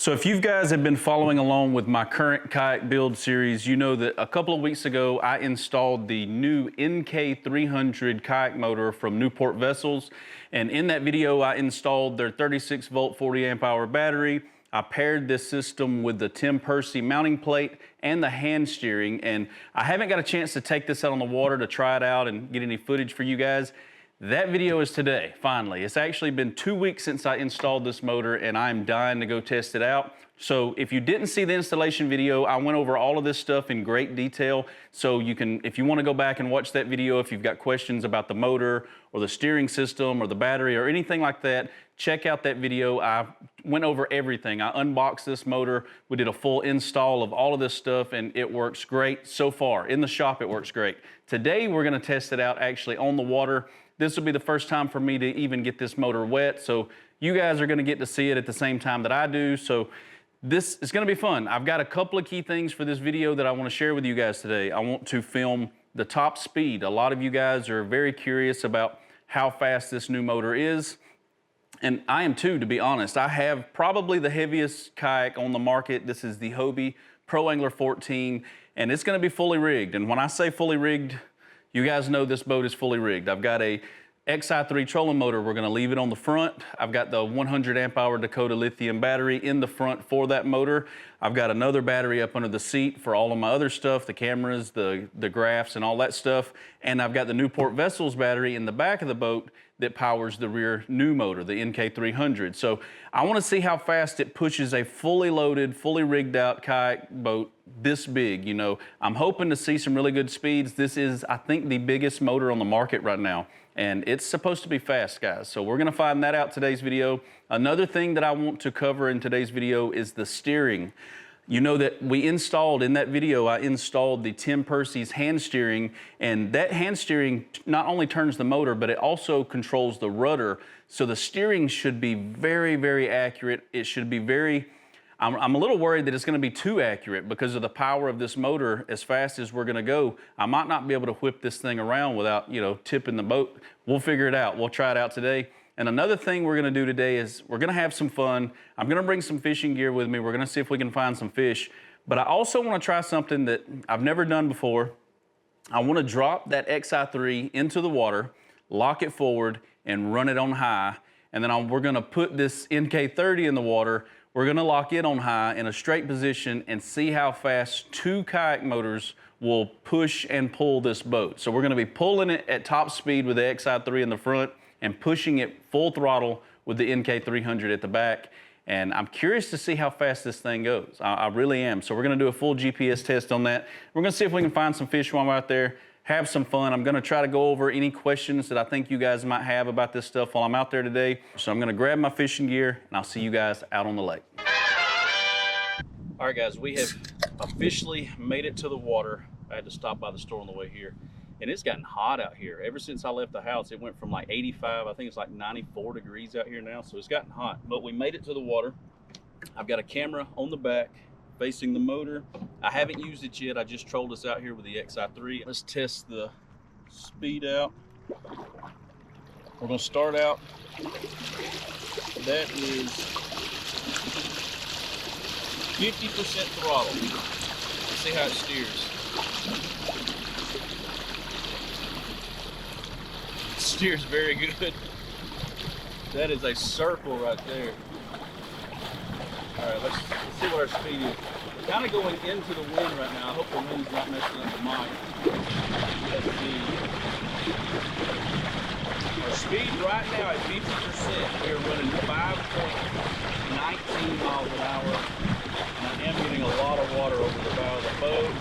So if you guys have been following along with my current kayak build series, you know that a couple of weeks ago, I installed the new NK300 kayak motor from Newport Vessels. And in that video, I installed their 36 volt, 40 amp hour battery. I paired this system with the Tim Percy mounting plate and the hand steering. And I haven't got a chance to take this out on the water to try it out and get any footage for you guys. That video is today, finally. It's actually been 2 weeks since I installed this motor and I'm dying to go test it out. So if you didn't see the installation video, I went over all of this stuff in great detail. So you can, if you want to go back and watch that video, if you've got questions about the motor or the steering system or the battery or anything like that, check out that video. I went over everything. I unboxed this motor. We did a full install of all of this stuff and it works great so far. In the shop, it works great. Today, we're going to test it out actually on the water. This will be the first time for me to even get this motor wet, so you guys are gonna get to see it at the same time that I do, so this is gonna be fun. I've got a couple of key things for this video that I wanna share with you guys today. I want to film the top speed. A lot of you guys are very curious about how fast this new motor is, and I am too, to be honest. I have probably the heaviest kayak on the market. This is the Hobie Pro Angler 14, and it's gonna be fully rigged, and when I say fully rigged, you guys know this boat is fully rigged. I've got a Xi3 trolling motor. We're gonna leave it on the front. I've got the 100 amp hour Dakota Lithium battery in the front for that motor. I've got another battery up under the seat for all of my other stuff, the cameras, the graphs and all that stuff. And I've got the Newport Vessels battery in the back of the boat that powers the rear new motor, the NK300. So I wanna see how fast it pushes a fully loaded, fully rigged out kayak boat this big. You know, I'm hoping to see some really good speeds. This is, I think, the biggest motor on the market right now. And it's supposed to be fast, guys. So we're gonna find that out today's video. Another thing that I want to cover in today's video is the steering. You know that we installed, in that video, I installed the Tim Percy's hand steering, and that hand steering not only turns the motor, but it also controls the rudder. So the steering should be very, very accurate. It should be very, I'm a little worried that it's gonna be too accurate because of the power of this motor. As fast as we're gonna go, I might not be able to whip this thing around without, you know, tipping the boat. We'll figure it out. We'll try it out today. And another thing we're gonna do today is we're gonna have some fun. I'm gonna bring some fishing gear with me. We're gonna see if we can find some fish. But I also wanna try something that I've never done before. I wanna drop that Xi3 into the water, lock it forward, and run it on high. And then we're gonna put this NK30 in the water. We're gonna lock it on high in a straight position and see how fast two kayak motors will push and pull this boat. So we're gonna be pulling it at top speed with the Xi3 in the front and pushing it full throttle with the NK300 at the back. And I'm curious to see how fast this thing goes. I really am. So we're gonna do a full GPS test on that. We're gonna see if we can find some fish while we're out there, have some fun. I'm gonna try to go over any questions that I think you guys might have about this stuff while I'm out there today. So I'm gonna grab my fishing gear and I'll see you guys out on the lake. All right, guys, we have officially made it to the water. I had to stop by the store on the way here. And it's gotten hot out here. Ever since I left the house, it went from like 85, I think it's like 94 degrees out here now. So it's gotten hot, but we made it to the water. I've got a camera on the back facing the motor. I haven't used it yet. I just trolled us out here with the Xi3. Let's test the speed out. We're gonna start out. That is 50% throttle. Let's see how it steers. It steers very good. That is a circle right there. All right, let's see what our speed is. We're kind of going into the wind right now. I hope the wind's not messing up the mic. Let's see. Our speed right now at 50%. We are running 5.19 miles an hour. And I am getting a lot of water over the bow of the boat.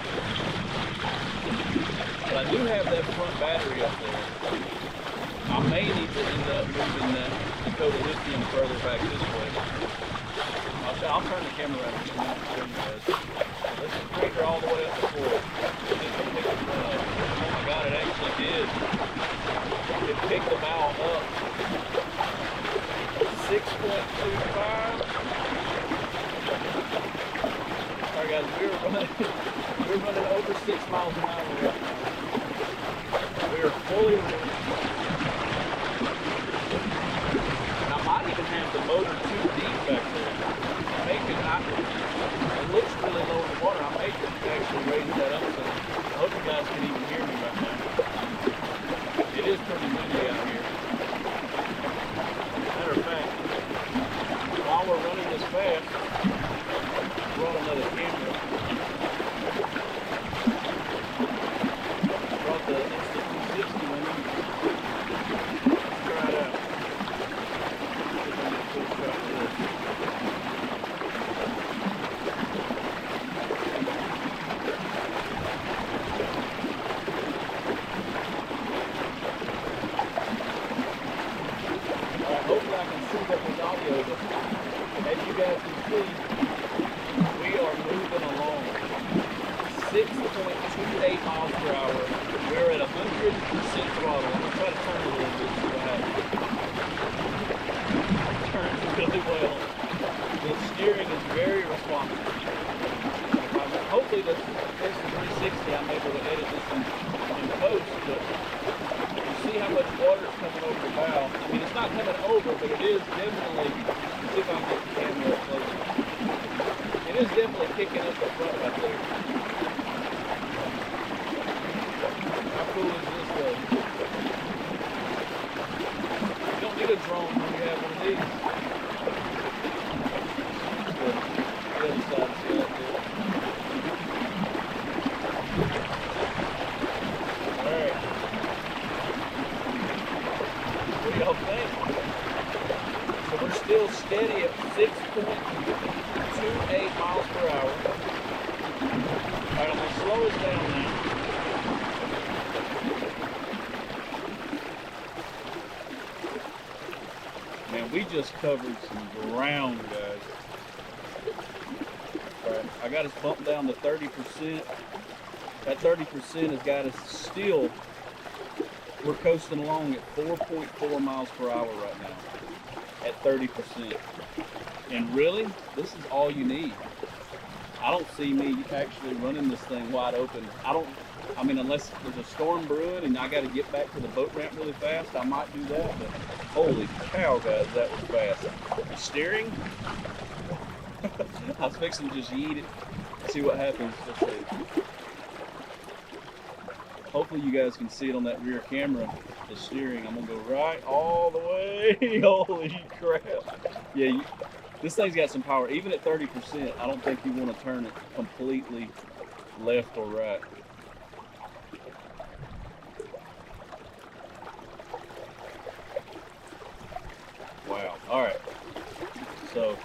But I do have that front battery up there. I may need to end up moving that Dakota Lithium further back this way. I'll turn the camera around and show you guys. Let's just crank her all the way up to 4. Oh my God, it actually did. It picked the bow up. 6.25. Alright guys, we're running over 6 miles an hour right now. We are fully rigged. I might even have the motor too deep back there. I it looks really low in the water. I may actually raise that up so I hope you guys can even hear me right now. It is pretty windy out here. Matter of fact, while we're running this fast, I brought another camera. Brought the Insta360 with me. Let's try it out. See if I can get a good shot of this. Hopefully I can see that with audio, but as you guys can see, we are moving along 6.28 miles per hour. We're at 100% throttle. I'm going to try to turn it a little bit so what happens. Turns really well. The steering is very responsive. Hopefully this 360 I'm able to edit this in post, but you see how much water is coming over the bow. I mean, it's not coming over, but it is definitely, let's see if I can get the camera up closer. It is definitely kicking up the front right there. How cool is this though? You don't need a drone when you have one of these. The other side, see that there. Alright. What do y'all think? So we're still steady at 6.28 miles per hour. Alright, I'm going to slow us down now. Man, we just covered some ground, guys. Alright, I got us bumped down to 30%. That 30% has got us still, we're coasting along at 4.4 miles per hour right now at 30%. And really, this is all you need. I don't see me actually running this thing wide open. I mean, unless there's a storm brewing and I got to get back to the boat ramp really fast, I might do that, but holy cow, guys, that was fast. The steering, I was fixing to just yeet it, see what happens. Let's see. Hopefully you guys can see it on that rear camera, the steering. I'm gonna go right all the way. Holy crap. Yeah, this thing's got some power. Even at 30%, I don't think you want to turn it completely left or right. Wow. All right. So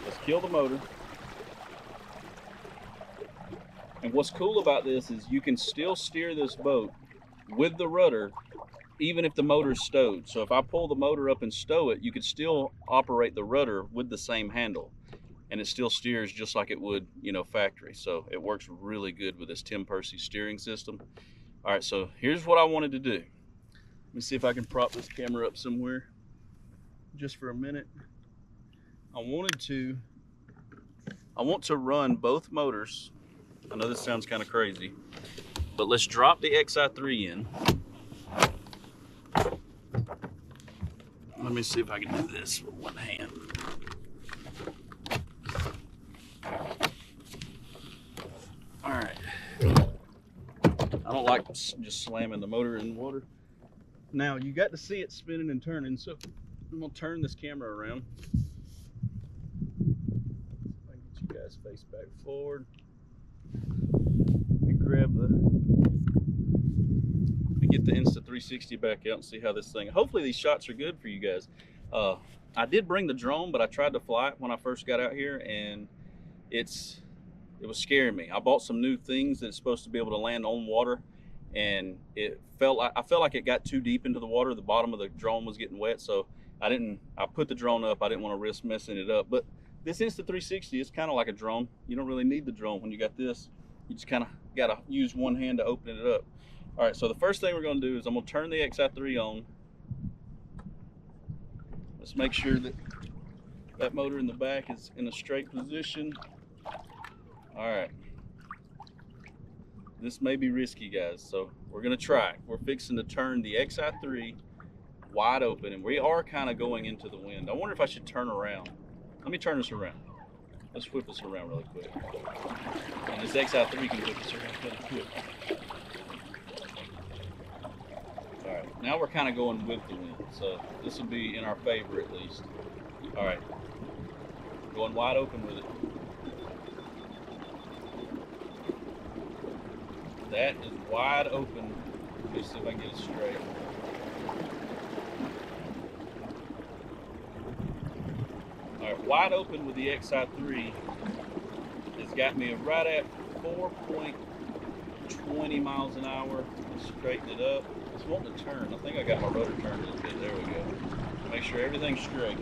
let's kill the motor. And what's cool about this is you can still steer this boat with the rudder even if the motor's stowed. So if I pull the motor up and stow it, you could still operate the rudder with the same handle and it still steers just like it would, you know, factory. So it works really good with this Tim Percy steering system. All right, so here's what I wanted to do. Let me see if I can prop this camera up somewhere just for a minute. I want to run both motors. I know this sounds kind of crazy, but let's drop the Xi3 in. Let me see if I can do this with one hand. All right. I don't like just slamming the motor in water. Now, you got to see it spinning and turning, so I'm gonna turn this camera around. I can get you guys face back forward. Get the Insta360 back out and see how this thing, hopefully these shots are good for you guys. I did bring the drone, but I tried to fly it when I first got out here and it was scaring me. I bought some new things that's supposed to be able to land on water and I felt like it got too deep into the water. The bottom of the drone was getting wet, so I put the drone up. I didn't want to risk messing it up, but this Insta360 is kind of like a drone. You don't really need the drone when you got this. You just kind of got to use one hand to open it up. All right, so the first thing we're going to do is I'm going to turn the Xi3 on. Let's make sure that that motor in the back is in a straight position. All right. This may be risky, guys, so we're going to try it. We're fixing to turn the Xi3 wide open, and we are kind of going into the wind. I wonder if I should turn around. Let me turn this around. Let's whip us around really quick. And this Xi3 can whip us around really quick. Alright, now we're kind of going with the wind, so this will be in our favor at least. Alright, going wide open with it. That is wide open. Let me see if I can get it straight. Alright, wide open with the Xi3 has got me right at 4.20 miles an hour. Let's straighten it up. It's wanting to turn. I think I got my rotor turned a little bit. There we go. Make sure everything's straight.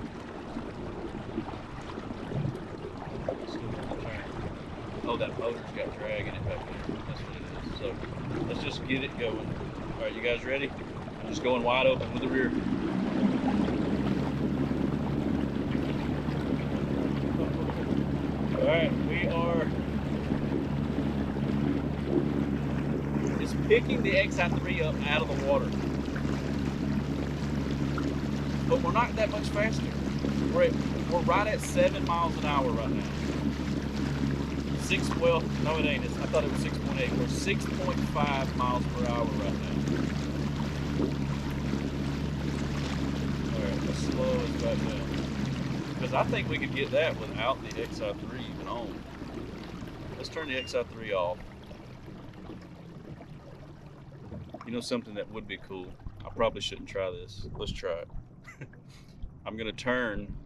Oh, that motor's got drag in it back there. That's what it is. So let's just get it going. All right, you guys ready? I'm just going wide open with the rear. All right, we are. It's picking the Xi3 up out of the water, but we're not that much faster. We're right at 7 miles an hour right now. Well, no it ain't. I thought it was 6.8. We're 6.5 miles per hour right now. Alright, let's slow it back down. Because I think we could get that without the Xi3 even on. Let's turn the Xi3 off. You know something that would be cool? I probably shouldn't try this. Let's try it. I'm going to turn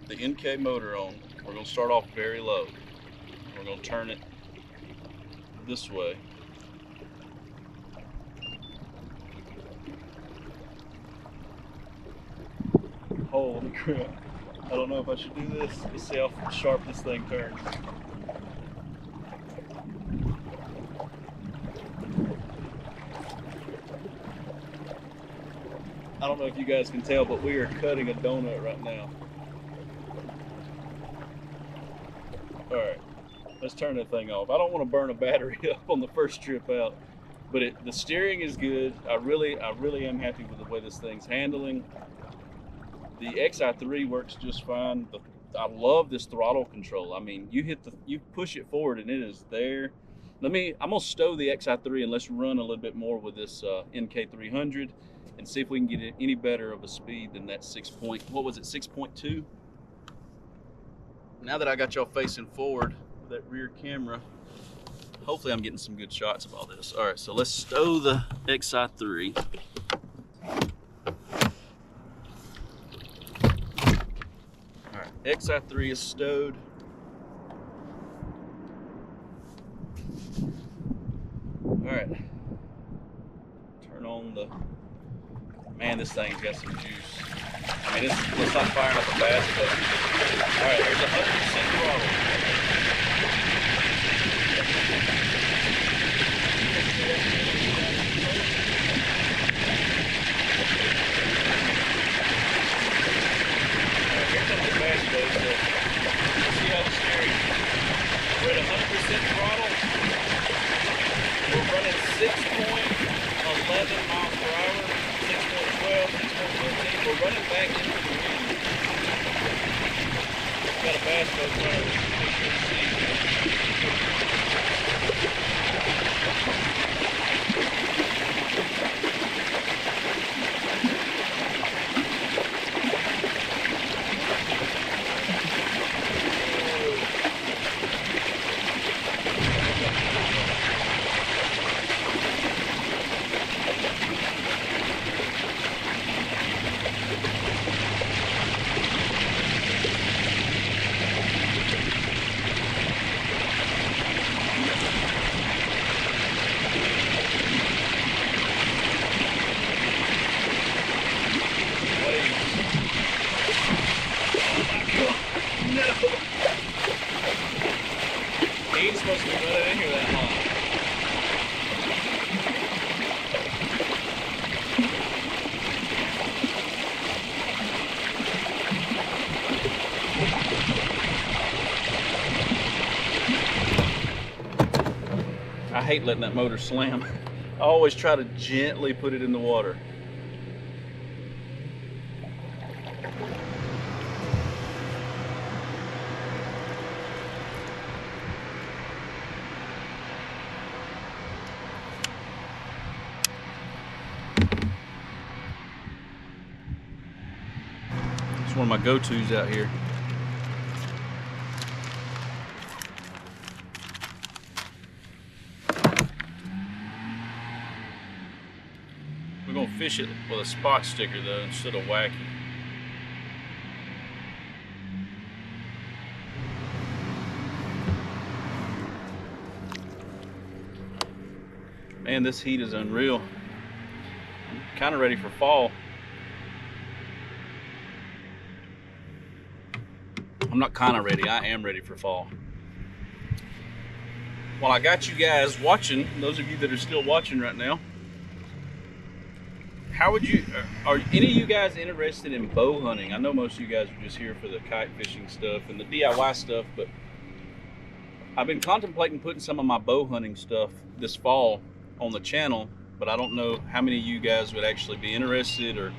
the NK motor on. We're going to start off very low. We're going to turn it this way. Holy crap. I don't know if I should do this. Let's see how sharp this thing turns. I don't know if you guys can tell, but we are cutting a donut right now. Alright, let's turn that thing off. I don't want to burn a battery up on the first trip out, but the steering is good. I really am happy with the way this thing's handling. The Xi3 works just fine. I love this throttle control. I mean, you push it forward and it is there. I'm gonna stow the Xi3 and let's run a little bit more with this NK300 and see if we can get it any better of a speed than that 6.2. Now that I got y'all facing forward with that rear camera, hopefully I'm getting some good shots of all this. All right, so let's stow the Xi3. All right, Xi3 is stowed. All right, turn on the, man, this thing's got some juice. I mean, it's not firing up a fast, but all right, there's 100% throttle. All right, here comes the fast though, so let's see how the steering. We're at 100% throttle. We're running 6.11 miles per hour, 6.12, 6.13. We're running back into the wind. Got a bass boat running. Make sure to see. Supposed to be running in here that long. I hate letting that motor slam. I always try to gently put it in the water. one of my go-tos out here. We're gonna fish it with a spot sticker though, instead of wacky. Man, this heat is unreal. I'm kind of ready for fall. I'm not kind of ready, I am ready for fall. Well, I got you guys watching, those of you that are still watching right now. How would you, are any of you guys interested in bow hunting? I know most of you guys are just here for the kayak fishing stuff and the DIY stuff, but I've been contemplating putting some of my bow hunting stuff this fall on the channel, but I don't know how many of you guys would actually be interested. Or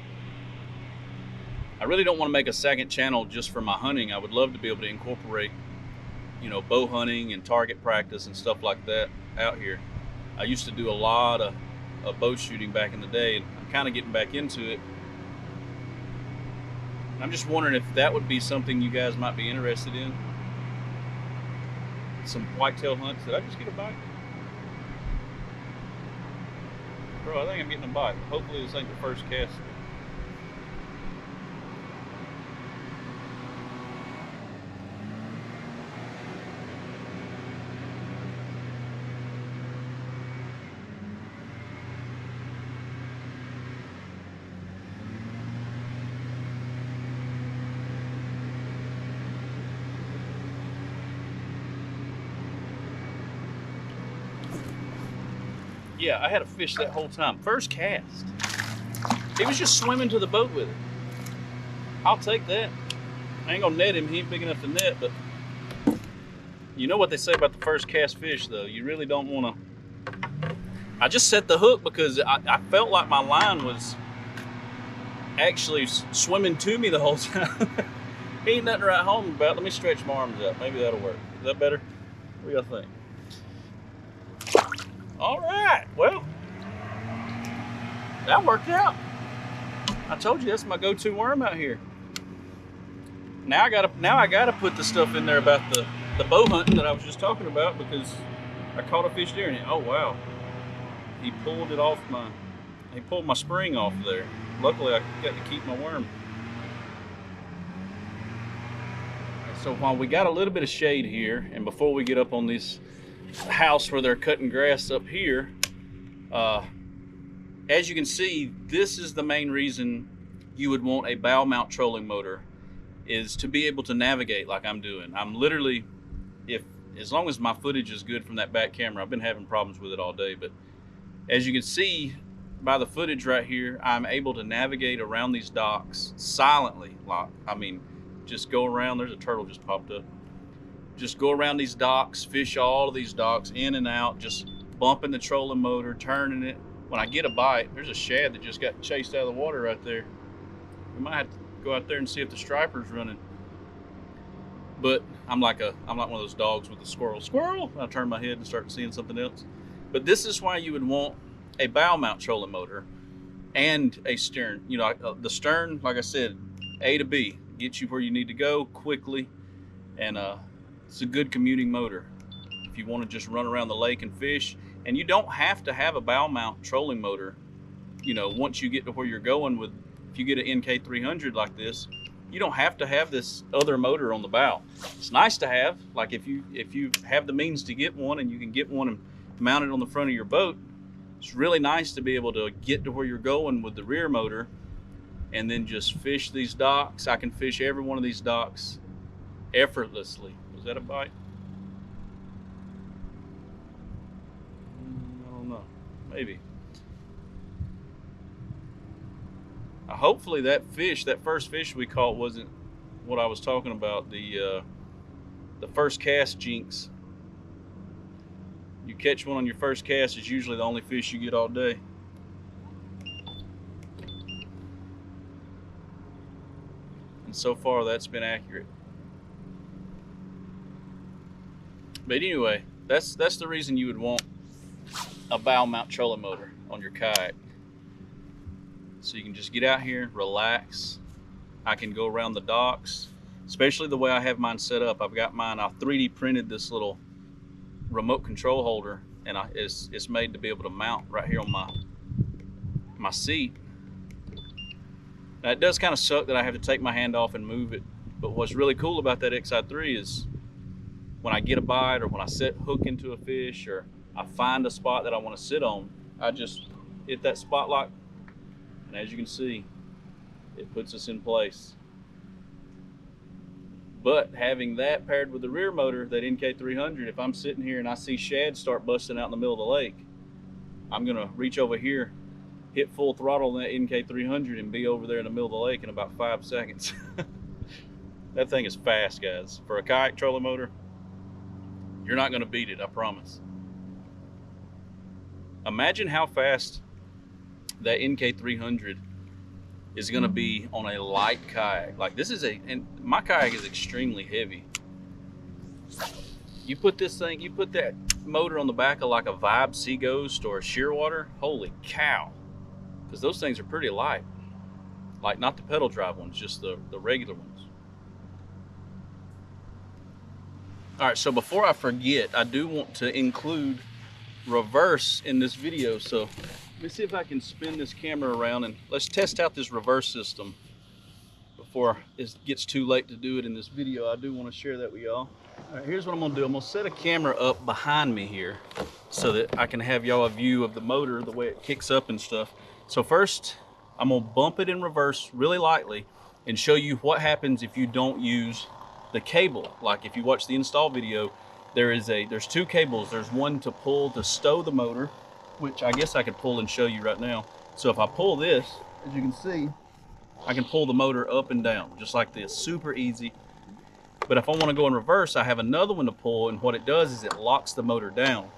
I really don't want to make a second channel just for my hunting. I would love to be able to incorporate, you know, bow hunting and target practice and stuff like that out here. I used to do a lot of bow shooting back in the day, and I'm kind of getting back into it. I'm just wondering if that would be something you guys might be interested in. Some whitetail hunts. Did I just get a bite? Bro, I think I'm getting a bite. Hopefully this ain't the first cast. Yeah, I had a fish that whole time. First cast. He was just swimming to the boat with it. I'll take that. I ain't gonna net him, he ain't big enough to net, but you know what they say about the first cast fish though. You really don't wanna. I just set the hook because I felt like my line was actually swimming to me the whole time. Ain't nothing to write home about. Let me stretch my arms out. Maybe that'll work. Is that better? What do y'all think? All right, well, that worked out. I told you that's my go-to worm out here. Now I gotta put the stuff in there about the bow hunting that I was just talking about, because I caught a fish there and oh wow, he pulled my spring off there. Luckily I got to keep my worm. So while we got a little bit of shade here, and before we get up on this house where they're cutting grass up here, as you can see, this is the main reason you would want a bow mount trolling motor, is to be able to navigate like I'm doing. I'm literally, as long as my footage is good from that back camera, I've been having problems with it all day, but as you can see by the footage right here, I'm able to navigate around these docks silently. I mean, just go around. There's a turtle just popped up. Just go around these docks, fish all of these docks, in and out, just bumping the trolling motor, turning it. When I get a bite, there's a shad that just got chased out of the water right there. We might have to go out there and see if the striper's running. But I'm like one of those dogs with a squirrel. I turn my head and start seeing something else. But this is why you would want a bow mount trolling motor and a stern. You know, the stern, like I said, A to B, gets you where you need to go quickly, and it's a good commuting motor if you want to just run around the lake and fish. And you don't have to have a bow mount trolling motor, you know, once you get to where you're going with. If you get an NK300 like this, you don't have to have this other motor on the bow. It's nice to have, like if you have the means to get one and you can get one and mount it on the front of your boat, it's really nice to be able to get to where you're going with the rear motor and then just fish these docks. I can fish every one of these docks effortlessly. Was that a bite? I don't know, maybe. Hopefully that first fish we caught wasn't what I was talking about, the first cast jinx. You catch one on your first cast, is usually the only fish you get all day. And so far that's been accurate. But anyway, that's the reason you would want a bow mount trolling motor on your kayak. So you can just get out here, relax, I can go around the docks, especially the way I have mine set up. I've got mine, I 3D printed this little remote control holder, and it's made to be able to mount right here on my seat. Now, it does kind of suck that I have to take my hand off and move it, but what's really cool about that Xi3 is when I get a bite, or when I set hook into a fish, or I find a spot that I want to sit on, I just hit that spot lock, and as you can see, it puts us in place. But having that paired with the rear motor, that NK300, if I'm sitting here and I see shad start busting out in the middle of the lake, I'm gonna reach over here, hit full throttle on that NK300, and be over there in the middle of the lake in about 5 seconds. That thing is fast, guys. For a kayak trolling motor, you're not gonna beat it, I promise. Imagine how fast that NK300 is gonna be on a light kayak. Like, this is and my kayak is extremely heavy. You put this thing, you put that motor on the back of like a Vibe Sea Ghost or a Shearwater, holy cow. Because those things are pretty light. Like, not the pedal drive ones, just the regular ones. All right, so before I forget, I do want to include reverse in this video. So let me see if I can spin this camera around and let's test out this reverse system before it gets too late to do it in this video. I do want to share that with y'all. All right, here's what I'm gonna do. I'm gonna set a camera up behind me here so that I can have y'all a view of the motor, the way it kicks up and stuff. So first, I'm gonna bump it in reverse really lightly and show you what happens if you don't use the cable. Like, if you watch the install video, there's two cables. There's one to pull to stow the motor, which I guess I could pull and show you right now. So if I pull this, as you can see, I can pull the motor up and down just like this, super easy. But if I want to go in reverse, I have another one to pull, and what it does is it locks the motor down.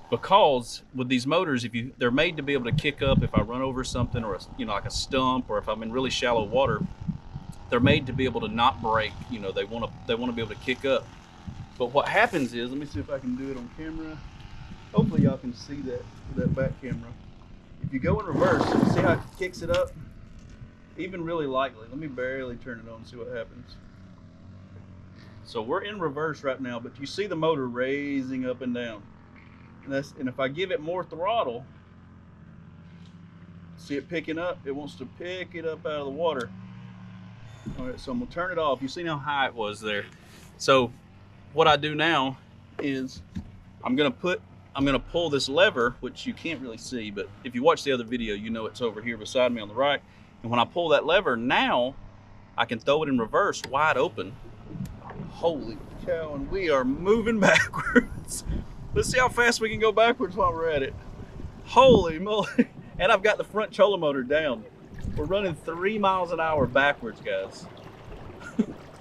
Because with these motors, they're made to be able to kick up if I run over something, or like a stump, or if I'm in really shallow water, they're made to be able to not break. They want to be able to kick up. But what happens is, let me see if I can do it on camera. Hopefully y'all can see that back camera. If you go in reverse, see how it kicks it up? Even really lightly. Let me barely turn it on and see what happens. So we're in reverse right now, but you see the motor raising up and down. And if I give it more throttle, see it picking up? It wants to pick it up out of the water. All right, so I'm gonna turn it off. You see how high it was there. So what I do now is I'm gonna pull this lever, which you can't really see, but if you watch the other video, you know it's over here beside me on the right. And when I pull that lever, now I can throw it in reverse, wide open. Holy cow, and we are moving backwards. Let's see how fast we can go backwards while we're at it. Holy moly. And I've got the front trolling motor down. We're running 3 miles an hour backwards, guys.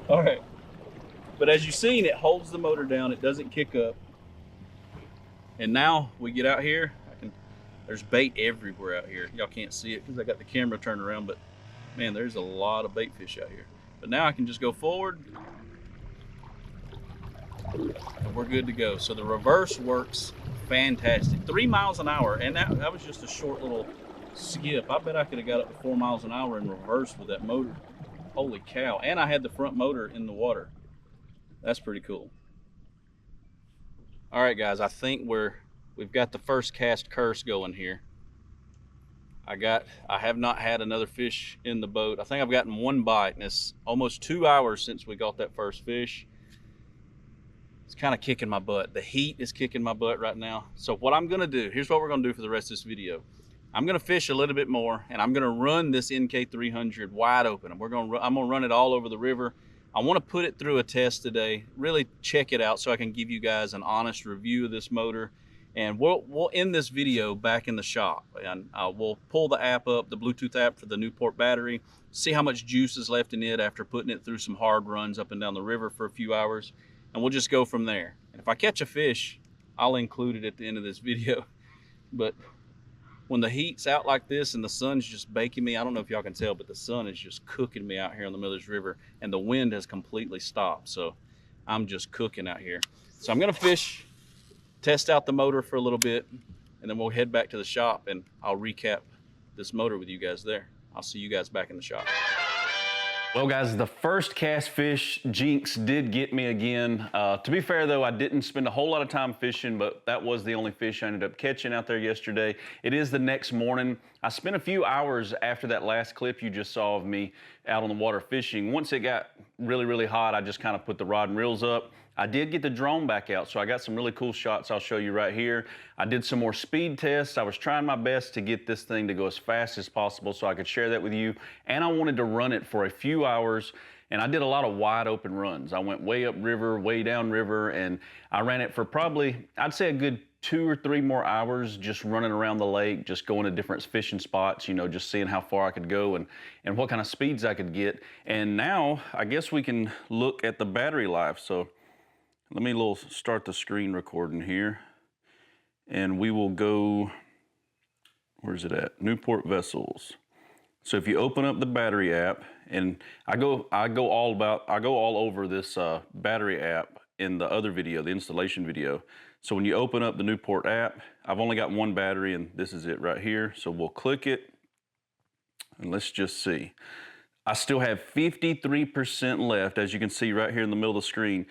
All right. But as you've seen, it holds the motor down. It doesn't kick up. And now we get out here. There's bait everywhere out here. Y'all can't see it because I got the camera turned around, but man, there's a lot of bait fish out here. But now I can just go forward and we're good to go. So the reverse works fantastic. 3 miles an hour, and that was just a short little skip. I bet I could have got up to 4 miles an hour in reverse with that motor. Holy cow. And I had the front motor in the water. That's pretty cool. All right, guys, I think we've got the first cast curse going here. I have not had another fish in the boat. I think I've gotten one bite, and it's almost 2 hours since we got that first fish. It's kind of kicking my butt. The heat is kicking my butt right now. So what I'm gonna do, here's what we're gonna do for the rest of this video. I'm gonna fish a little bit more, and I'm gonna run this NK300 wide open. I'm gonna run it all over the river. I wanna put it through a test today, really check it out so I can give you guys an honest review of this motor. And we'll end this video back in the shop, and we'll pull the app up, the Bluetooth app for the Newport Battery, see how much juice is left in it after putting it through some hard runs up and down the river for a few hours, and we'll just go from there. And if I catch a fish, I'll include it at the end of this video. But when the heat's out like this and the sun's just baking me, I don't know if y'all can tell, but the sun is just cooking me out here on the middle of this river, and the wind has completely stopped. So I'm just cooking out here. So I'm gonna fish, test out the motor for a little bit, and then we'll head back to the shop and I'll recap this motor with you guys there. I'll see you guys back in the shop. Well guys, the first cast fish jinx did get me again. To be fair though, I didn't spend a whole lot of time fishing, but that was the only fish I ended up catching out there yesterday. It is the next morning. I spent a few hours after that last clip you just saw of me out on the water fishing. Once it got really, really hot, I just kind of put the rod and reels up. I did get the drone back out, so I got some really cool shots I'll show you right here. I did some more speed tests. I was trying my best to get this thing to go as fast as possible so I could share that with you. And I wanted to run it for a few hours, and I did a lot of wide open runs. I went way up river, way down river, and I ran it for probably, I'd say a good 2 or 3 more hours just running around the lake, just going to different fishing spots, you know, just seeing how far I could go and what kind of speeds I could get. And now I guess we can look at the battery life. So let me start the screen recording here, and we will go, where's it at? Newport Vessels. So if you open up the battery app, and I go all over this battery app in the other video, the installation video. So when you open up the Newport app, I've only got one battery, and this is it right here. So we'll click it, and let's just see. I still have 53% left, as you can see right here in the middle of the screen.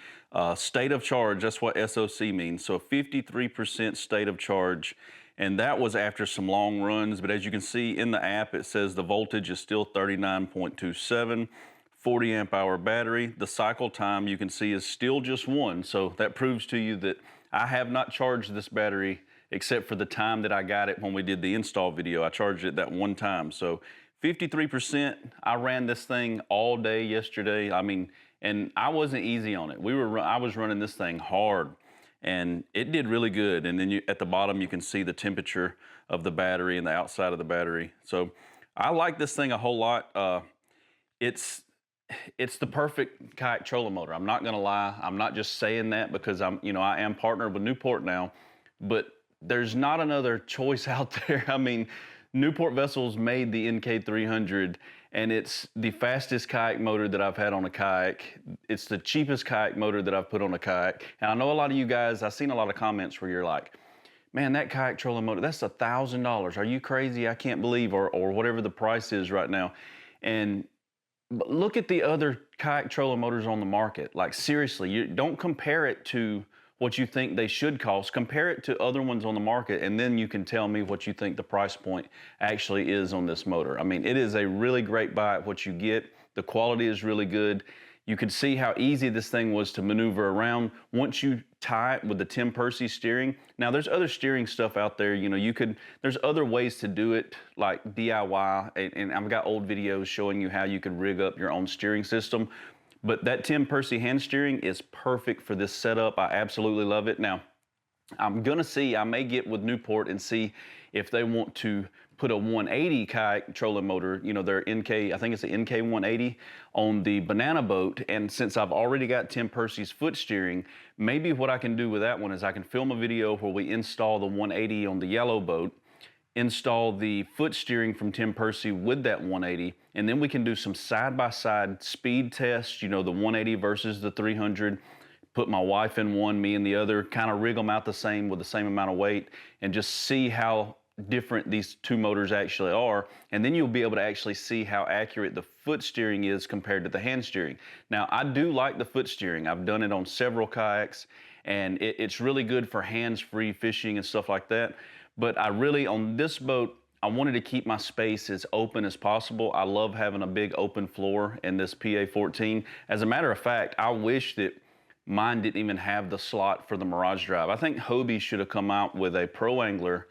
State of charge, that's what SOC means. So 53% state of charge, and that was after some long runs. But as you can see in the app, it says the voltage is still 39.27, 40 amp hour battery. The cycle time you can see is still just 1. So that proves to you that I have not charged this battery except for the time that I got it when we did the install video. I charged it that one time. So 53%, I ran this thing all day yesterday. I mean, and I wasn't easy on it. I was running this thing hard, and it did really good. And then at the bottom, you can see the temperature of the battery and the outside of the battery. So I like this thing a whole lot. It's the perfect kayak trolling motor. I'm not gonna lie. I'm not just saying that because I am partnered with Newport now, but there's not another choice out there. I mean, Newport Vessels made the NK300, and it's the fastest kayak motor that I've had on a kayak. It's the cheapest kayak motor that I've put on a kayak. And I know a lot of you guys, I've seen a lot of comments where you're like, man, that kayak trolling motor, that's $1,000. Are you crazy? I can't believe, or whatever the price is right now. And look at the other kayak trolling motors on the market. Like seriously, you don't compare it to what you think they should cost. Compare it to other ones on the market, and then you can tell me what you think the price point actually is on this motor. I mean, it is a really great buy at what you get. The quality is really good. You could see how easy this thing was to maneuver around once you tie it with the Tim Percy steering. Now there's other steering stuff out there, you know, there's other ways to do it like DIY, and I've got old videos showing you how you could rig up your own steering system. But that Tim Percy hand steering is perfect for this setup. I absolutely love it. Now, I may get with Newport and see if they want to put a 180 kayak trolling motor, you know, their I think it's the NK180 on the banana boat. And since I've already got Tim Percy's foot steering, maybe what I can do with that one is I can film a video where we install the 180 on the yellow boat, install the foot steering from Tim Percy with that 180, and then we can do some side-by-side speed tests, you know, the 180 versus the 300, put my wife in one, me in the other, kind of rig them out the same with the same amount of weight, and just see how different these two motors actually are. And then you'll be able to actually see how accurate the foot steering is compared to the hand steering. Now, I do like the foot steering. I've done it on several kayaks, and it's really good for hands-free fishing and stuff like that. But on this boat, I wanted to keep my space as open as possible. I love having a big open floor in this PA14. As a matter of fact, I wish that mine didn't even have the slot for the Mirage Drive. I think Hobie should have come out with a Pro Angler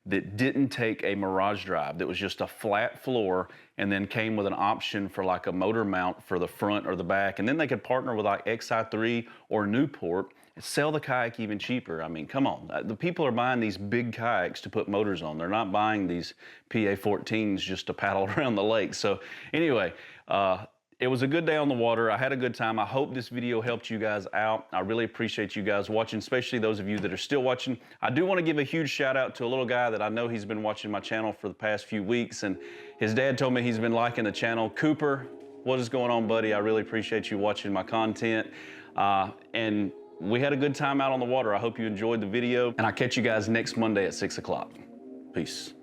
that didn't take a Mirage Drive, that was just a flat floor, and then came with an option for like a motor mount for the front or the back. And then they could partner with like Xi3 or Newport and sell the kayak even cheaper. I mean, come on. The people are buying these big kayaks to put motors on. They're not buying these PA14s just to paddle around the lake. So anyway, it was a good day on the water. I had a good time. I hope this video helped you guys out. I really appreciate you guys watching, especially those of you that are still watching. I do want to give a huge shout out to a little guy that I know he's been watching my channel for the past few weeks, and his dad told me he's been liking the channel. Cooper, what is going on, buddy? I really appreciate you watching my content. And we had a good time out on the water. I hope you enjoyed the video, and I'll catch you guys next Monday at 6 o'clock. Peace.